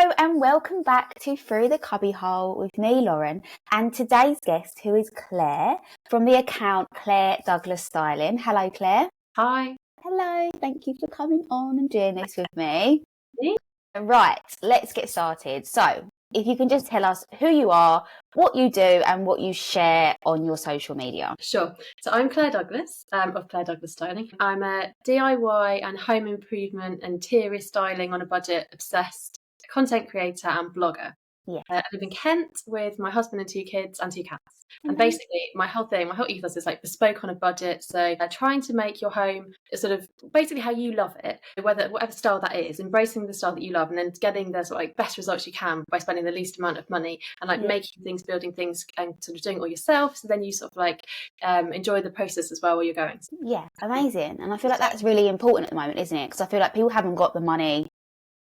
Hello and welcome back to Through the Cubbyhole with me, Lauren, and today's guest, who is Claire from the account Claire Douglas Styling. Hello, Claire. Hi. Hello. Thank you for coming on and doing this with me. Me? Right, let's get started. So, if you can just tell us who you are, what you do, and what you share on your social media. Sure. So I'm Claire Douglas of Claire Douglas Styling. I'm a DIY and home improvement and interior styling on a budget obsessed content creator and blogger. Yeah. I live in Kent with my husband and 2 kids and 2 cats. And basically, my whole ethos is like bespoke on a budget. So trying to make your home sort of basically how you love it, whatever style that is, embracing the style that you love, and then getting the sort of like best results you can by spending the least amount of money and like making things, building things, and sort of doing it all yourself. So then you sort of like enjoy the process as well while you're going. Yeah, amazing. And I feel like that's really important at the moment, isn't it? Because I feel like people haven't got the money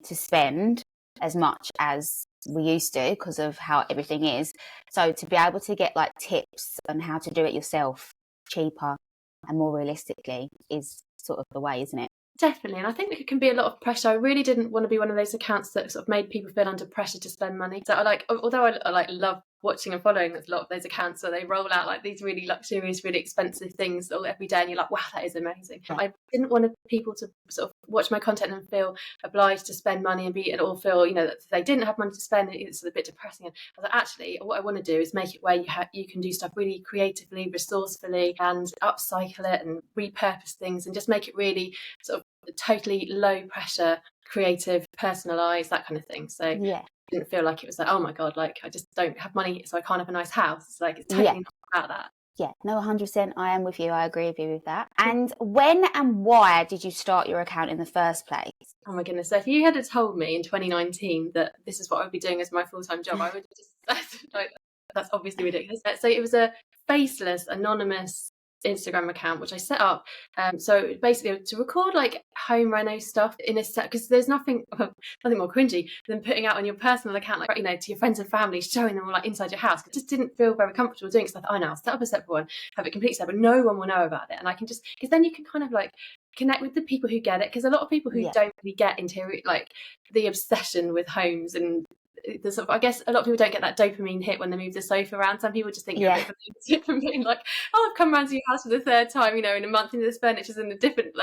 to spend as much as we used to because of how everything is. So to be able to get like tips on how to do it yourself cheaper and more realistically is sort of the way, isn't it? Definitely, and I think it can be a lot of pressure. I really didn't want to be one of those accounts that sort of made people feel under pressure to spend money. So although I love watching and following a lot of those accounts where they roll out like these really luxurious, really expensive things all every day, and you're like, wow, that is amazing. Yeah. I didn't want people to sort of watch my content and feel obliged to spend money and all feel, that they didn't have money to spend. It's a bit depressing. And I was like, actually, what I want to do is make it where you can do stuff really creatively, resourcefully, and upcycle it and repurpose things and just make it really sort of totally low pressure, creative, personalized, that kind of thing. So yeah, I didn't feel like it was like, oh my god, like I just don't have money, so I can't have a nice house. It's like it's totally not about that. Yeah, no, 100%. I am with you. I agree with you with that. And when and why did you start your account in the first place? Oh my goodness. So if you had told me in 2019 that this is what I would be doing as my full-time job, I would have just said, like, that's obviously ridiculous. So it was a faceless, anonymous Instagram account which I set up, so basically to record like home reno stuff in a set, because there's nothing more cringy than putting out on your personal account, like to your friends and family, showing them all like inside your house. It just didn't feel very comfortable doing it. So I thought, oh no, I'll set up a separate one, have it completely separate, no one will know about it, and I can just, because then you can kind of like connect with the people who get it, because a lot of people who don't really get interior, like the obsession with homes and the sort of, I guess a lot of people don't get that dopamine hit when they move the sofa around. Some people just think you're a bit of a lunatic from being like, oh, I've come round to your house for the third time, in a month, and this furniture's in a different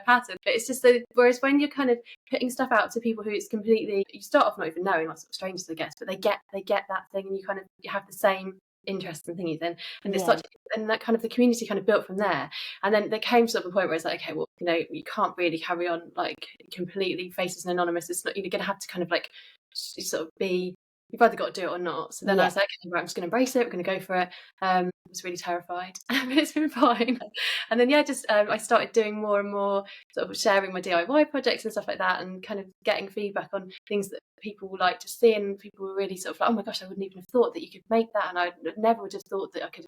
pattern. But it's just whereas when you're kind of putting stuff out to people who it's completely, you start off not even knowing, like sort of strangers, I guess, but they get that thing, and you have the same interest and thingies, and it's such, and that kind of the community kind of built from there. And then there came sort of a point where it's like, okay, well, you can't really carry on like completely faceless and anonymous. It's not, you're gonna have to kind of like sort of be, you've either got to do it or not. So then I was like, okay, right, I'm just going to embrace it, we're going to go for it. I was really terrified, but it's been fine. And then I started doing more and more, sort of sharing my DIY projects and stuff like that, and kind of getting feedback on things that people like to see, and people were really sort of like, oh my gosh, I wouldn't even have thought that you could make that, and I never would have thought that I could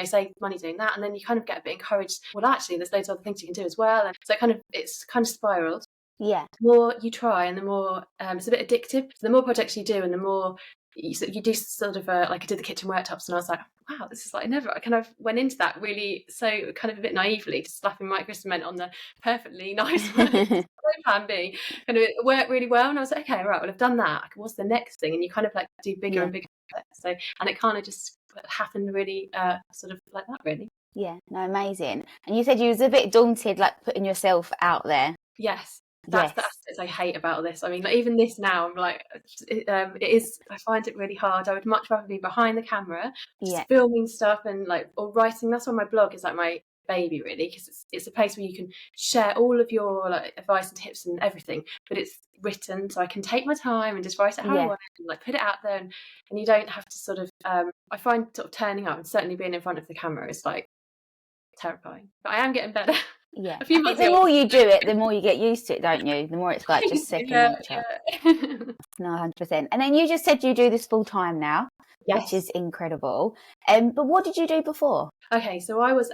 save money doing that. And then you kind of get a bit encouraged, well actually there's loads of other things you can do as well, and so it's kind of spiraled. The more you try, and the more it's a bit addictive. So the more projects you do, and the more you do sort of like I did the kitchen worktops, and I was like, wow, this is like, I kind of went into that really, so kind of a bit naively, just slapping micro cement on the perfectly nice plan B, kind of worked really well. And I was like, okay, right, well, I've done that, what's the next thing? And you kind of like do bigger and bigger. So, and it kind of just happened really sort of like that, really. Yeah, no, amazing. And you said you was a bit daunted, like putting yourself out there. Yes. That's the aspects I hate about this. I mean, like, even this now, I'm like, it is, I find it really hard. I would much rather be behind the camera, just filming stuff and like, or writing. That's why my blog is like my baby, really, because it's a place where you can share all of your like advice and tips and everything, but it's written, so I can take my time and just write it how I want, and like put it out there, and you don't have to sort of, I find sort of turning up and certainly being in front of the camera is like terrifying, but I am getting better. Yeah, I think the more you do it, the more you get used to it, don't you? The more it's like just second nature. No, 100%. And then you just said you do this full time now, which is incredible. But what did you do before? Okay, so I was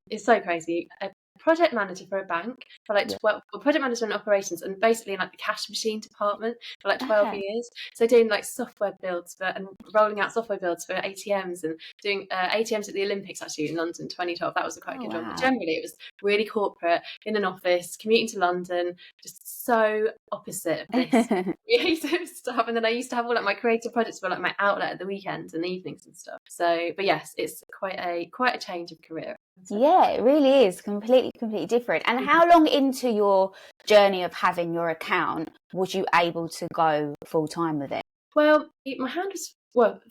it's so crazy, a project manager for a bank for like Yeah. 12, or project manager in operations, and basically in like the cash machine department for like 12 Okay. years. So doing like software builds and rolling out software builds for ATMs, and doing ATMs at the Olympics actually in London 2012. That was a quite Oh, good one. But wow. generally, it was really corporate in an office, commuting to London, just so opposite of this creative stuff. And then I used to have all like my creative projects for like my outlet at the weekends and evenings and stuff. So, but yes, it's quite a change of career. Yeah, it really is completely different. And how long into your journey of having your account was you able to go full time with it? Well, my hand was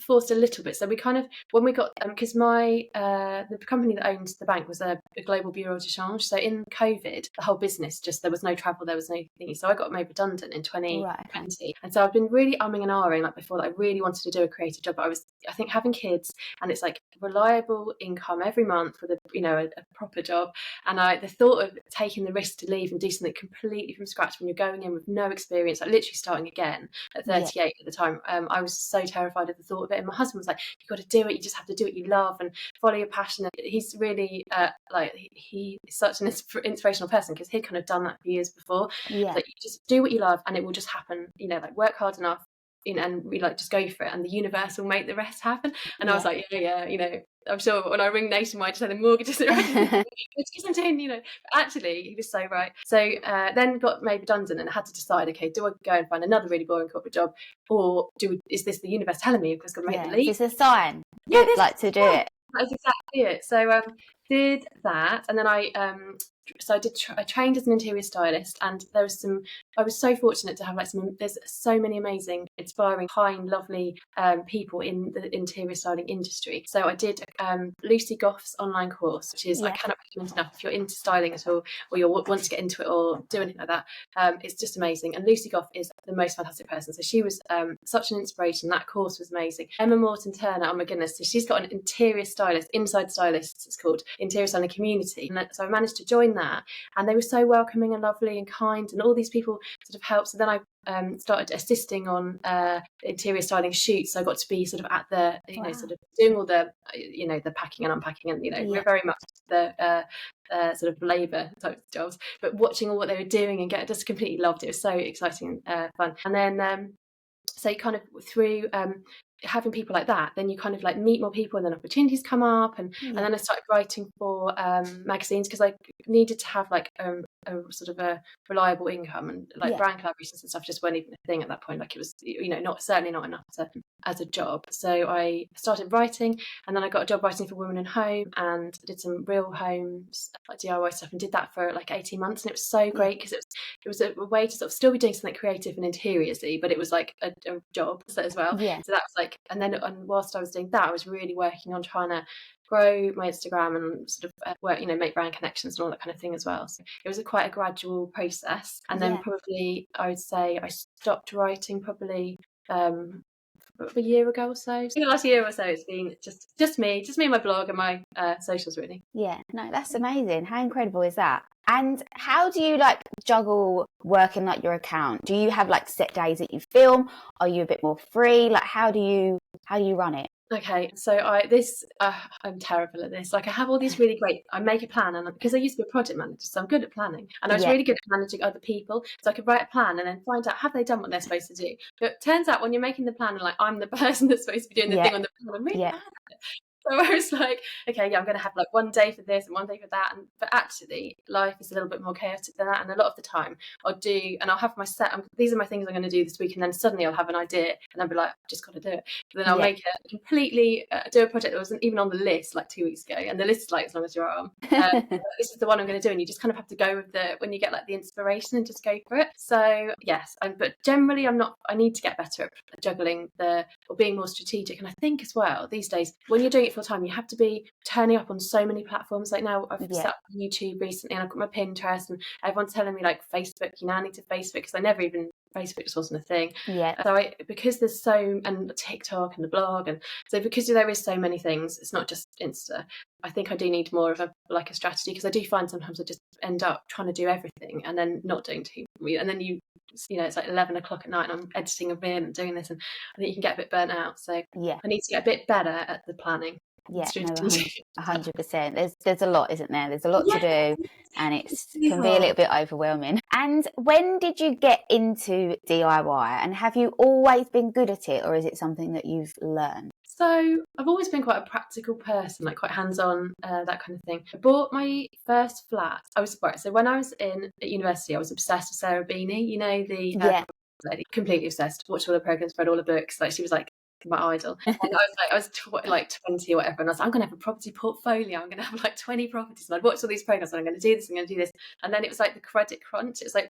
forced a little bit. So we kind of, when we got, because my the company that owned the bank was a global bureau de change. So in COVID, the whole business just, there was no travel, there was no thing. So I got made redundant in 2020, Right, okay. and so I've been really umming and ahhing like before that I really wanted to do a creative job. But I think having kids, and it's like reliable income every month with a proper job, and the thought of taking the risk to leave and do something completely from scratch when you're going in with no experience, like literally starting again at 38 Yeah. at the time, I was so terrified of the thought of it. And my husband was like, "You got to do it. You just have to do what you love and follow your passion." And he's really he's such an inspirational person, because he'd kind of done that for years before. Yeah. Like, you just do what you love, and it will just happen. Like, work hard enough, and we like just go for it, and the universe will make the rest happen. And I was Yeah. like, yeah. I'm sure when I ring Nationwide to say the mortgages are ready, it's because I'm doing, But actually, he was so right. So then got made redundant and had to decide, okay, do I go and find another really boring corporate job, or is this the universe telling me because I've got to make the Yeah. leap? It's a sign. Yeah, this Like to do yeah, it. that is exactly it. So did that, and then I trained as an interior stylist, and I was so fortunate to have there's so many amazing, inspiring, kind, lovely people in the interior styling industry. So I did Lucy Goff's online course, which is, I Yeah. cannot recommend enough if you're into styling at all, or you want to get into it or do anything like that. It's just amazing. And Lucy Goff is the most fantastic person. So she was such an inspiration. That course was amazing. Emma Morton Turner, oh my goodness. So she's got an interior stylist, Inside Stylists, it's called, Interior Styling Community. And so I managed to join that. And they were so welcoming and lovely and kind. And all these people sort of helped. So then I started assisting on interior styling shoots. So I got to be sort of at the, Wow. sort of doing all the, the packing and unpacking. And, Yeah. we're very much the sort of labour type jobs, but watching all what they were doing and just completely loved it. It was so exciting and fun. And then so you kind of, through having people like that, then you kind of like meet more people, and then opportunities come up, and then I started writing for magazines, because I needed to have like a sort of a reliable income, and like Yeah. brand collaborations and stuff just weren't even a thing at that point. Like, it was certainly not enough as a job. So I started writing, and then I got a job writing for Women in Home, and did some real homes like DIY stuff, and did that for like 18 months, and it was so great, because it was a way to sort of still be doing something creative and interiorsy, but it was like a job as well. Yeah. So that was like, and whilst I was doing that, I was really working on trying to grow my Instagram and sort of work, make brand connections and all that kind of thing as well. So it was quite a gradual process. And then probably, I would say I stopped writing probably a year ago or so. So the last year or so, it's been just me and my blog and my socials, really. Yeah. No, that's amazing. How incredible is that? And how do you like juggle working like your account? Do you have like set days that you film? Are you a bit more free? Like, how do you run it? Okay, so I'm terrible at this. Like, I have all these really great, I make a plan, and because I used to be a project manager, so I'm good at planning, and I was really good at managing other people. So I could write a plan and then find out, have they done what they're supposed to do? But it turns out when you're making the plan, and like, I'm the person that's supposed to be doing the thing on the plan, I'm really bad at it. So I was like, okay, yeah, I'm going to have like one day for this and one day for that. But actually, life is a little bit more chaotic than that. And a lot of the time, I'll have my these are my things I'm going to do this week. And then suddenly I'll have an idea, and I'll be like, I've just got to do it. But then I'll make it completely, do a project that wasn't even on the list like 2 weeks ago. And the list is like as long as your arm. This is the one I'm going to do. And you just kind of have to go with when you get like the inspiration, and just go for it. So yes, but generally I need to get better at juggling or being more strategic. And I think as well, these days, when you're doing it full time, you have to be turning up on so many platforms. Like, now I've set up YouTube recently, and I've got my Pinterest, and everyone's telling me like Facebook, I need to Facebook, because Facebook just wasn't a thing. So because there's and TikTok and the blog, and so because there is so many things, it's not just Insta. I think I do need more of a strategy, because I do find sometimes I just end up trying to do everything and then not doing too, and then it's like 11 o'clock at night, and I'm editing a reel and doing this, and I think you can get a bit burnt out. So I need to get a bit better at the planning. Yeah, no, strategic. 100%. There's a lot, isn't there? There's a lot to Yeah, do, and it's it really can be a little hard. bit overwhelming. And when did you get into DIY? And have you always been good at it, or is it something that you've learned? So I've always been quite a practical person, like quite hands-on, that kind of thing. I bought my first flat. I was right. So when I was at university, I was obsessed with Sarah Beanie. You know, the Yeah, lady, completely obsessed. Watched all the programs, read all the books. Like she was like my idol. And I was like 20 or whatever, and I was like, I'm gonna have a property portfolio. I'm gonna have like 20 properties, and I'd watched all these programs, and I'm gonna do this. I'm gonna do this. And then it was like the credit crunch. It was like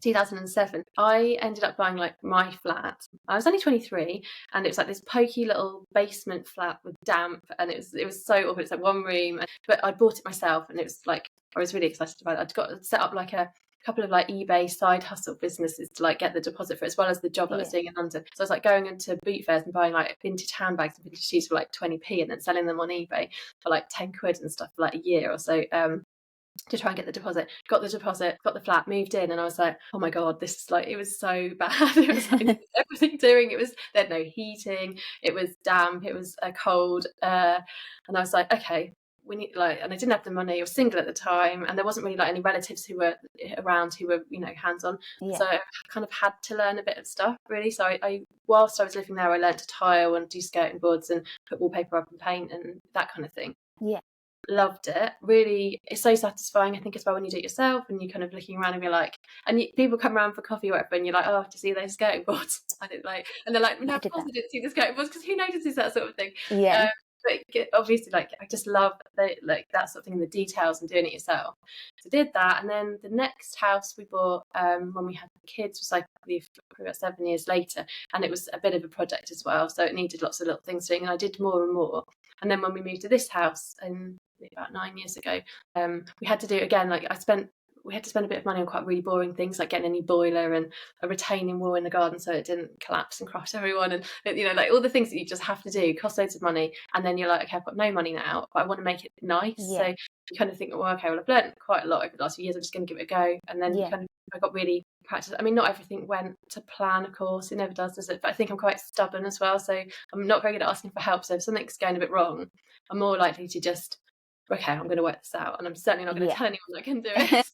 2007. I ended up buying like my flat. I was only 23, and it was like this pokey little basement flat with damp, and it was so awful. It's like one room, but I bought it myself, and it was like I was really excited about it. I'd got set up like a couple of like eBay side hustle businesses to like get the deposit for it, as well as the job that I was yeah, doing in London. So I was like going into boot fairs and buying like vintage handbags and vintage shoes for like 20p, and then selling them on eBay for like 10 quid and stuff for like a year or so. To try and get the deposit, got the deposit, got the flat, moved in, and I was like, oh my god, this is like, it was so bad. It was like everything doing, it was, they had no heating, it was damp, it was cold, and I was like, okay, we need like, and I didn't have the money, I was single at the time, and there wasn't really like any relatives who were around who were, you know, hands on. yeah, So I kind of had to learn a bit of stuff really. So I whilst I was living there, I learned to tile and do skirting boards and put wallpaper up and paint and that kind of thing. yeah. Loved it. Really, it's so satisfying. I think as well when you do it yourself and you're kind of looking around and you're like, and people come around for coffee or whatever, and you're like, oh, to see those skirting boards. I didn't like, and they're like, no, I of did course that. I didn't see the skirting boards because who notices that sort of thing. Yeah, But obviously, like I just love like that sort of thing, in the details and doing it yourself. So I did that, and then the next house we bought when we had the kids was like probably about 7 years later, and it was a bit of a project as well. So it needed lots of little things doing, and I did more and more. And then when we moved to this house, and about 9 years ago, we had to do it again. Like we had to spend a bit of money on quite really boring things, like getting a new boiler and a retaining wall in the garden so it didn't collapse and crush everyone, and you know, like all the things that you just have to do cost loads of money. And then you're like, okay, I've got no money now, but I want to make it nice. So yeah, you kind of think, well, okay, well, I've learned quite a lot over the last few years, I'm just going to give it a go. And then yeah, I got really practice. I mean, not everything went to plan, of course, it never does it? But I think I'm quite stubborn as well, so I'm not very good at asking for help. So if something's going a bit wrong, I'm more likely to just, okay, I'm going to work this out, and I'm certainly not going to yeah, tell anyone that I can do it.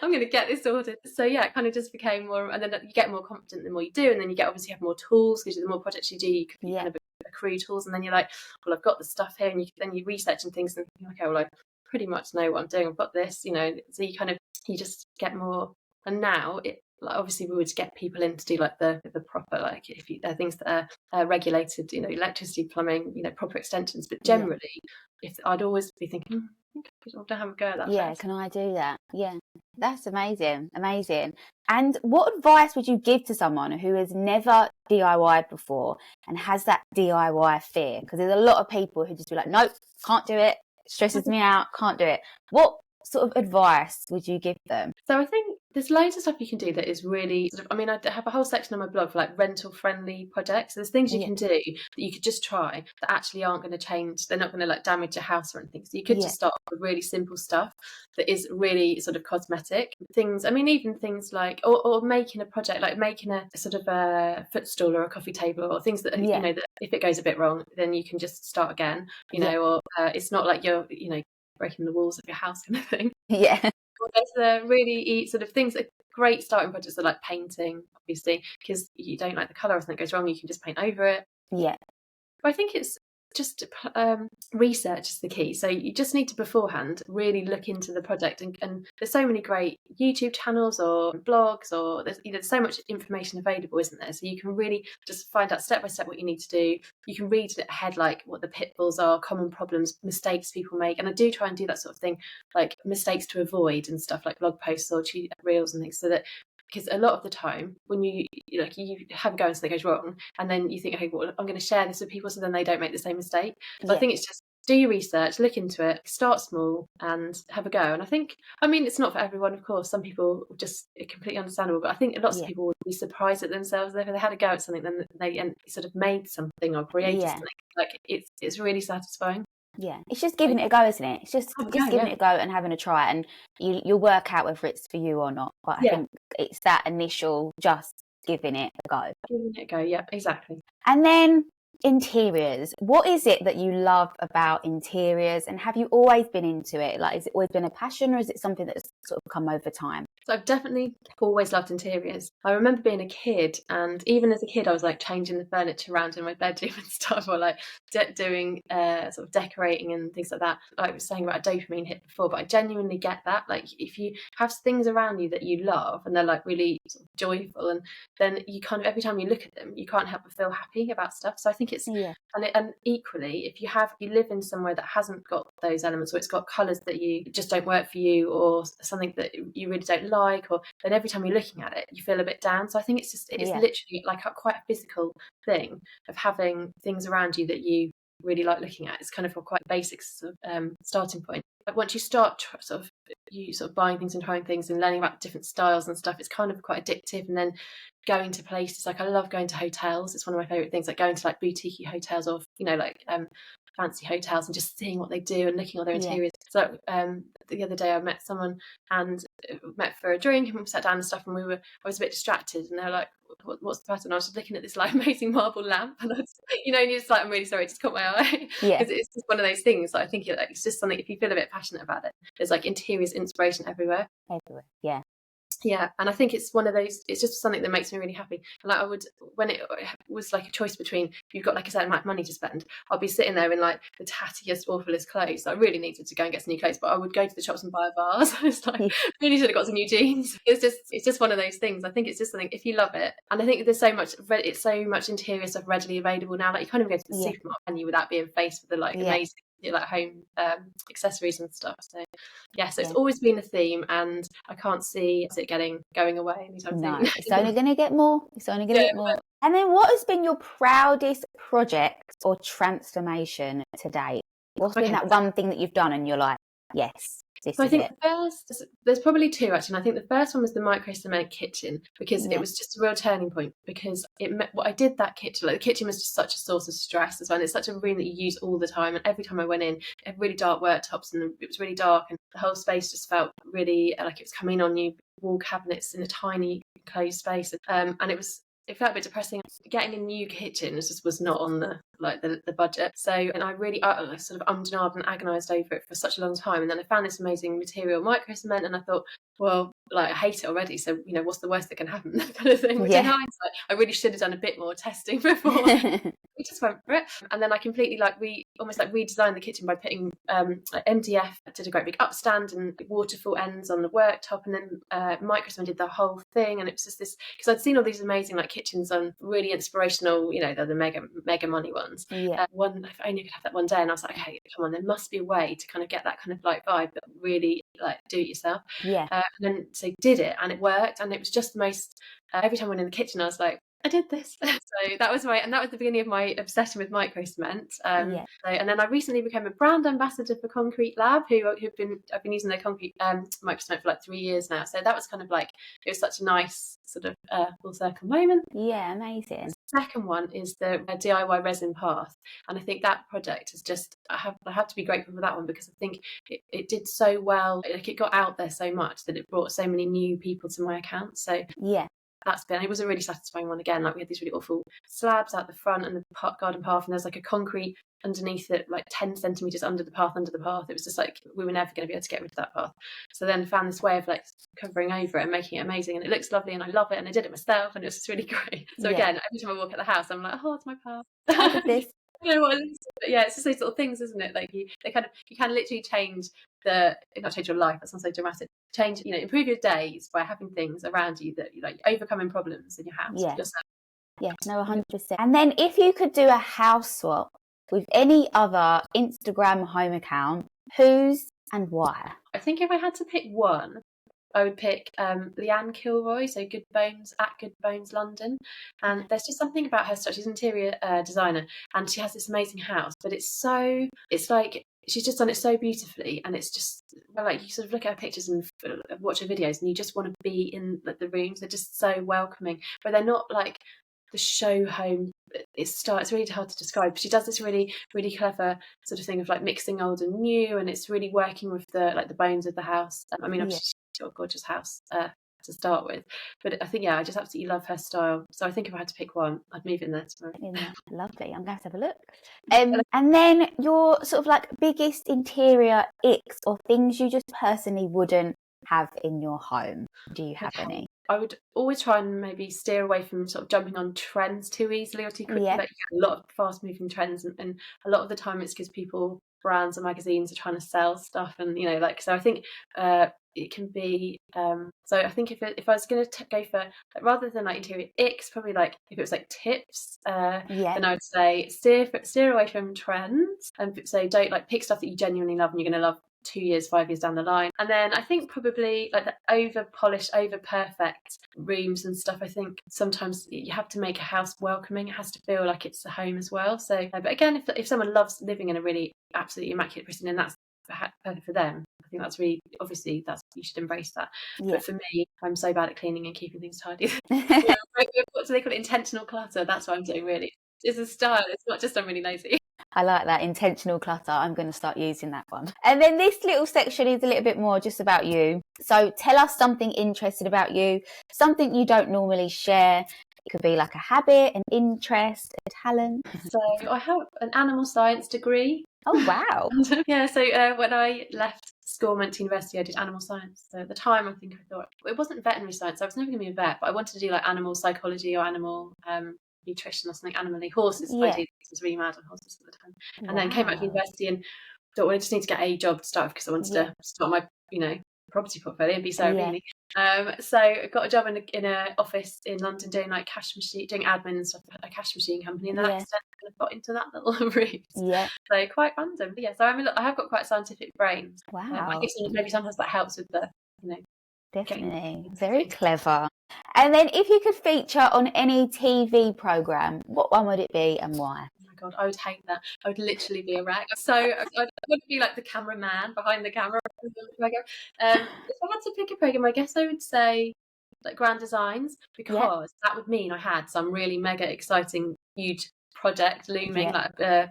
I'm going to get this sorted. So yeah, it kind of just became more, and then you get more confident the more you do, and then you get obviously have more tools because the more projects you do, you yeah, kind of accrue tools, and then you're like, well, I've got the stuff here, and then you research and things, and you're like, okay, well, I pretty much know what I'm doing. I've got this, you know. So you just get more, and now it. Like obviously, we would get people in to do like the proper, like if things that are regulated, you know, electricity, plumbing, you know, proper extensions. But yeah. generally, if I'd always be thinking, I think I could have a go at that Yeah, first. can I do that? Yeah, that's amazing, amazing. And what advice would you give to someone who has never DIY'd before and has that DIY fear? Because there's a lot of people who just be like, nope, can't do it, stresses me out, can't do it. What sort of advice would you give them? So I think there's loads of stuff you can do that is really sort of, I mean, I have a whole section on my blog for like rental friendly projects. So there's things you Yeah, can do that you could just try that actually aren't going to change. They're not going to like damage your house or anything. So you could yeah, just start with really simple stuff that is really sort of cosmetic things. I mean, even things like, or making a project, like making a sort of a footstool or a coffee table, or things that, you yeah, know, that if it goes a bit wrong, then you can just start again, you yeah, know, or it's not like you're, you know, breaking the walls of your house kind of thing. yeah, Well, there's really sort of things that great starting projects are like painting, obviously, because you don't like the colour or something goes wrong, you can just paint over it. yeah, But I think it's just research is the key. So you just need to beforehand really look into the project, and there's so many great YouTube channels or blogs, or there's, you know, so much information available, isn't there? So you can really just find out step by step what you need to do. You can read it ahead, like what the pitfalls are, common problems, mistakes people make, and I do try and do that sort of thing, like mistakes to avoid and stuff, like blog posts or reels and things, so that, because a lot of the time when you have a go and something goes wrong, and then you think, okay, well, I'm going to share this with people so then they don't make the same mistake. So I yeah, think it's just do your research, look into it, start small and have a go. And I think, I mean, it's not for everyone, of course. Some people just completely understandable, but I think lots of yeah, people would be surprised at themselves if they had a go at something, then they sort of made something or created yeah. something. Like it's really satisfying. Yeah, it's just giving it a go, isn't it? It's just Have a go, just giving yeah. it a go and having a try, and you'll work out whether it's for you or not. But I Yeah, think it's that initial just giving it a go. giving it a go. Yeah, exactly. And then Interiors. What is it that you love about interiors, and have you always been into it? Like, has it always been a passion, or is it something that's sort of come over time? So I've definitely always loved interiors. I remember being a kid, and even as a kid, I was like changing the furniture around in my bedroom and stuff, or like doing sort of decorating and things like that. Like I was saying about a dopamine hit before, but I genuinely get that. Like if you have things around you that you love and they're like really sort of joyful, and then you kind of every time you look at them, you can't help but feel happy about stuff. So I think it's Yeah. and equally, if you live in somewhere that hasn't got those elements, or it's got colours that you just don't work for you, or something that you really don't like, or then every time you're looking at it, you feel a bit down. So I think it's literally like quite a physical thing of having things around you that you really like looking at. It's kind of a quite basic starting point. But once you start sort of buying things and trying things and learning about different styles and stuff, it's kind of quite addictive. And then going to places, like I love going to hotels. It's one of my favorite things, like going to like boutique hotels, or fancy hotels, and just seeing what they do and looking at their interiors. So the other day I met someone and met for a drink, and we sat down and stuff, and I was a bit distracted, and they were like, what's the pattern? I was just looking at this like amazing marble lamp, and and you're just like, I'm really sorry, it just caught my eye. Because it's just one of those things that I think it's just something, if you feel a bit passionate about it, there's like interiors inspiration everywhere. Yeah, and I think it's one of those, it's just something that makes me really happy. And like when it was like a choice between, if you've got like a certain amount of money to spend, I'll be sitting there in like the tattiest, awfulest clothes. I really needed to go and get some new clothes, but I would go to the shops and buy a vase. It's like, really should have got some new jeans. It's just one of those things. I think it's just something, if you love it, and I think there's it's so much interior stuff readily available now. Like you can't even go to the supermarket and you without being faced with the like amazing like home accessories and stuff. So it's always been a theme, and I can't see it going away anytime soon. It's only going to get more. And then, what has been your proudest project or transformation to date? What's been that one thing that you've done and you're like, yes, this is it? There's probably two actually. And I think the first one was the micro cement kitchen, because it was just a real turning point, because I did that kitchen, like the kitchen was just such a source of stress as well. And it's such a room that you use all the time, and every time I went in, it had really dark worktops, and it was really dark, and the whole space just felt really like it was coming on you, wall cabinets in a tiny closed space, and it felt a bit depressing. Getting a new kitchen was not on the budget. So, and I sort of ummed and ahed and agonised over it for such a long time. And then I found this amazing material, micro cement, and I thought, well, like I hate it already. So, what's the worst that can happen? That kind of thing. Which in hindsight, I really should have done a bit more testing before. We just went for it. And then I completely almost redesigned the kitchen by putting MDF, did a great big upstand and waterfall ends on the worktop, and then Microsman did the whole thing. And it was just this, because I'd seen all these amazing like kitchens on really inspirational, they're the mega money ones. If only I could have that one day. And I was like, okay, come on, there must be a way to kind of get that kind of like vibe, but really like do it yourself. And then so did it, and it worked, and it was just the most every time I went in the kitchen I was like, I did this. So that was the beginning of my obsession with micro cement. And then I recently became a brand ambassador for Concrete Lab, I've been using their concrete micro cement for like 3 years now. So that was kind of like, it was such a nice sort of full circle moment. Yeah, amazing. The second one is the DIY resin path, and I think that project is just, I have to be grateful for that one, because I think it did so well. Like it got out there so much that it brought so many new people to my account. So it was a really satisfying one. Again, like we had these really awful slabs out the front and the garden path, and there's like a concrete underneath it, like 10 centimeters under the path. It was just like, we were never going to be able to get rid of that path. So then found this way of like covering over it and making it amazing, and it looks lovely, and I love it, and I did it myself, and it was just really great. So again, every time I walk out the house, I'm like, oh, it's my path. I did this. It's just those sort of things, isn't it? Like you can literally change not change your life, that sounds so dramatic, improve your days by having things around you that overcoming problems in your house yourself. 100%. And then if you could do a house swap with any other Instagram home account, whose and why? I think if I had to pick one, I would pick Leanne Kilroy, so Good Bones at Good Bones London. And there's just something about her stuff. She's an interior designer, and she has this amazing house, but it's like she's just done it so beautifully, and it's just like you sort of look at her pictures and watch her videos, and you just want to be in the rooms. They're just so welcoming, but they're not like the show home. It's really hard to describe. She does this really, really clever sort of thing of like mixing old and new, and it's really working with the bones of the house. She's got a gorgeous house to start with. But I think, yeah, I just absolutely love her style. So I think if I had to pick one, I'd move in there tomorrow. Lovely. I'm going to have a look. And then your sort of like biggest interior icks or things you just personally wouldn't have in your home. Do you have any? I would always try and maybe steer away from sort of jumping on trends too easily or too quickly. Yeah. Like, you get a lot of fast moving trends, and a lot of the time it's because people, brands and magazines are trying to sell stuff, and like, so I think it can be so I think if I was going to go for, like, rather than like interior icks, probably like if it was like tips, then I would say steer away from trends, and so don't like pick stuff that you genuinely love and you're going to love 2 years, 5 years down the line. And then I think probably like the over polished, over perfect rooms and stuff. I think sometimes you have to make a house welcoming. It has to feel like it's a home as well. So, but again, if someone loves living in a really absolutely immaculate prison, and that's perfect for them, I think that's really, obviously you should embrace that. Yeah. But for me, I'm so bad at cleaning and keeping things tidy. What do they call it? Intentional clutter. That's what I'm doing, really. It's a style. It's not just I'm really lazy. I like that, intentional clutter. I'm going to start using that one. And then this little section is a little bit more just about you. So tell us something interesting about you, something you don't normally share. It could be like a habit, an interest, a talent. So I have an animal science degree. Oh, wow. Yeah, so when I left school and went to university, I did animal science. So at the time, I think I thought, it wasn't veterinary science. I was never going to be a vet, but I wanted to do like animal psychology or animal nutrition or something, animally. Horses. Yeah. I was really mad on horses at the time. And then came back to university and thought, well, I just need to get a job to start with because I wanted to start my, property portfolio and be so really. So I got a job in an office in London doing like doing admin and stuff at a cash machine company, and then I accidentally kind of got into that little route. Yeah. So quite random. But yeah, so I have got quite a scientific brain. Wow. I guess maybe sometimes that helps with the, Definitely. Very clever. And then if you could feature on any TV programme, what one would it be and why? Oh my God, I would hate that. I would literally be a wreck. So I would be like the cameraman behind the camera. If I had to pick a programme, I guess I would say like Grand Designs, because that would mean I had some really mega exciting, huge project looming, like a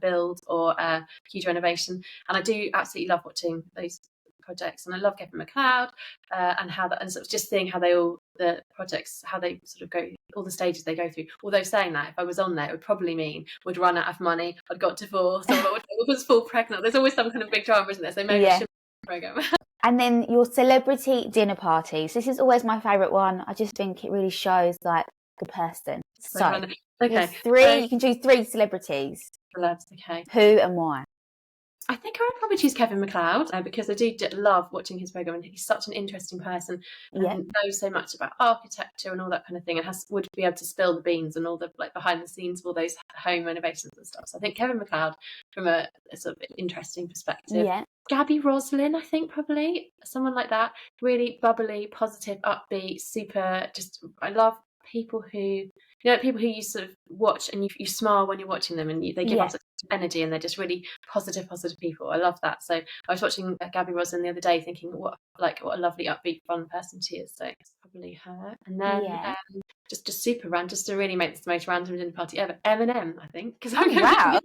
build or a huge renovation. And I do absolutely love watching those projects, and I love Kevin MacLeod and how that, and sort of just seeing how the projects, how they sort of go, all the stages they go through. Although saying that, if I was on there, it would probably mean we'd run out of money, I'd got divorced, or I was full pregnant. There's always some kind of big drama, isn't there? So maybe I should program. And then your celebrity dinner parties. This is always my favourite one. I just think it really shows like the person. So okay, you can choose 3 celebrities. Okay. Who and why? I think I would probably choose Kevin MacLeod because I do love watching his programme, and he's such an interesting person and knows so much about architecture and all that kind of thing, and would be able to spill the beans and all the like behind the scenes of all those home renovations and stuff. So I think Kevin MacLeod from a sort of interesting perspective. Yeah. Gabby Roslin, I think probably someone like that, really bubbly, positive, upbeat, super. Just I love people who. People who you sort of watch and you smile when you're watching them, and they give off such energy, and they're just really positive people. I love that. So I was watching Gabby Roslin the other day, thinking what a lovely, upbeat, fun person she is. So it's probably her. And then just super random, just to really make this the most random dinner party ever, Eminem, I think, because wow.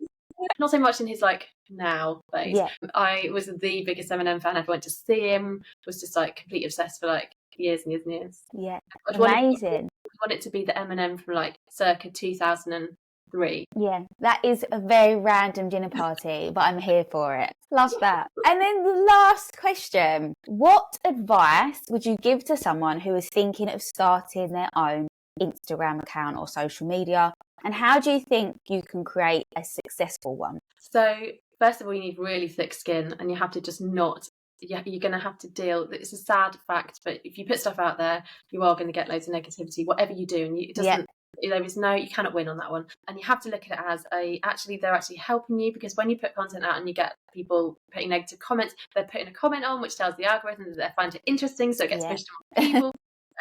Not so much in his like now phase. I was the biggest Eminem fan ever. Went to see him. Was just like completely obsessed for like years and years and years. Yeah, amazing. I want it to be the Eminem from like circa 2003. Yeah, that is a very random dinner party, but I'm here for it. Love that. And then the last question: what advice would you give to someone who is thinking of starting their own Instagram account or social media? And how do you think you can create a successful one? So first of all, you need really thick skin, and you have to just not. You're going to have to deal. It's a sad fact, but if you put stuff out there, you are going to get loads of negativity, whatever you do, and it doesn't. There is you cannot win on that one, and you have to look at it as they're actually helping you, because when you put content out and you get people putting negative comments, they're putting a comment on which tells the algorithm that they find it interesting, so it gets pushed to more people.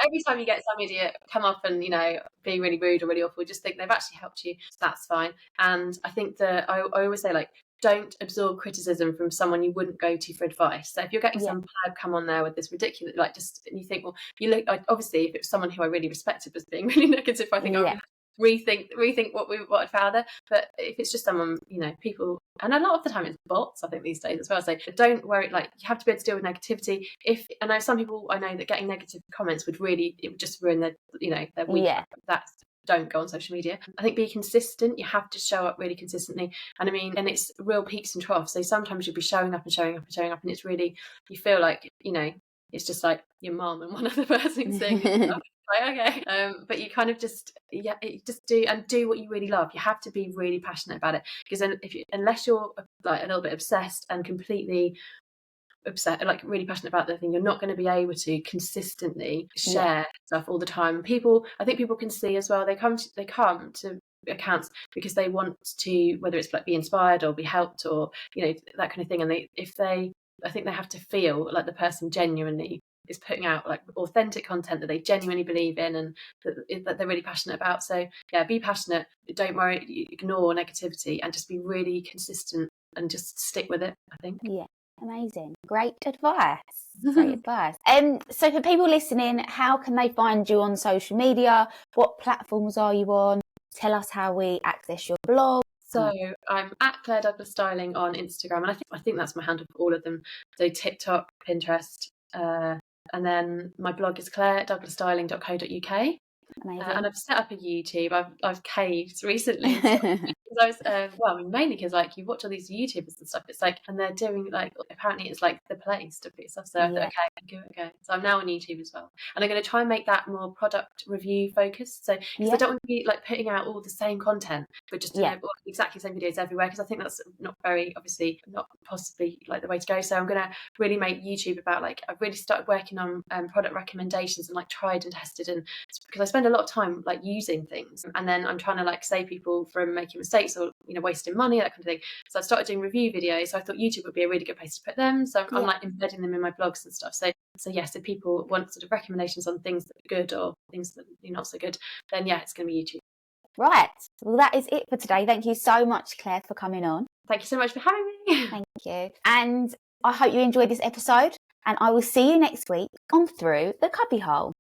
Every time you get some idiot come up and be really rude or really awful, just think they've actually helped you, so that's fine. And I think that I always say, like, don't absorb criticism from someone you wouldn't go to for advice. So if you're getting some pleb come on there with this ridiculous, and you think, well, you look, obviously if it was someone who I really respected was being really negative, I think rethink what I'd found there. But if it's just someone, people, and a lot of the time it's bots, I think, these days as well. So don't worry, like, you have to be able to deal with negativity. If I know some people, I know that getting negative comments would just ruin their week. Yeah. That's Don't go on social media. I think be consistent. You have to show up really consistently. And I mean, and it's real peaks and troughs. So sometimes you'll be showing up and showing up and showing up, and it's really, you feel like, it's just like your mum and one other person saying, like, okay. But you kind of just do what you really love. You have to be really passionate about it, because then unless you're like a little bit obsessed and completely upset, like really passionate about the thing, you're not going to be able to consistently share stuff all the time. I think people can see as well, they come to accounts because they want to, whether it's like be inspired or be helped or that kind of thing, and I think they have to feel like the person genuinely is putting out like authentic content that they genuinely believe in and that they're really passionate about. So yeah, be passionate, don't worry, ignore negativity, and just be really consistent and just stick with it, I think. Yeah. Amazing. Great advice. Great advice. So for people listening, how can they find you on social media? What platforms are you on? Tell us how we access your blog. So I'm at Claire Douglas Styling on Instagram, and I think that's my handle for all of them. So TikTok, Pinterest, and then my blog is clairedouglasstyling.co.uk. And I've set up a YouTube. I've caved recently. Because mainly because like you watch all these YouTubers and stuff. It's like, and they're doing like, apparently it's like the place to put yourself. So I thought, okay, give it a go. So I'm now on YouTube as well, and I'm going to try and make that more product review focused. So because I don't want to be like putting out all the same content, but just exactly the same videos everywhere, because I think that's not possibly like the way to go. So I'm going to really make YouTube about, like, I've really started working on product recommendations and like tried and tested, and because I spend a lot of time like using things, and then I'm trying to like save people from making mistakes or wasting money, that kind of thing. So I started doing review videos. So I thought YouTube would be a really good place to put them. So I'm like embedding them in my blogs and stuff. So if people want sort of recommendations on things that are good or things that are not so good, then it's going to be YouTube. Right. Well, that is it for today. Thank you so much, Claire, for coming on. Thank you so much for having me. Thank you. And I hope you enjoyed this episode, and I will see you next week on Through the Cubbyhole.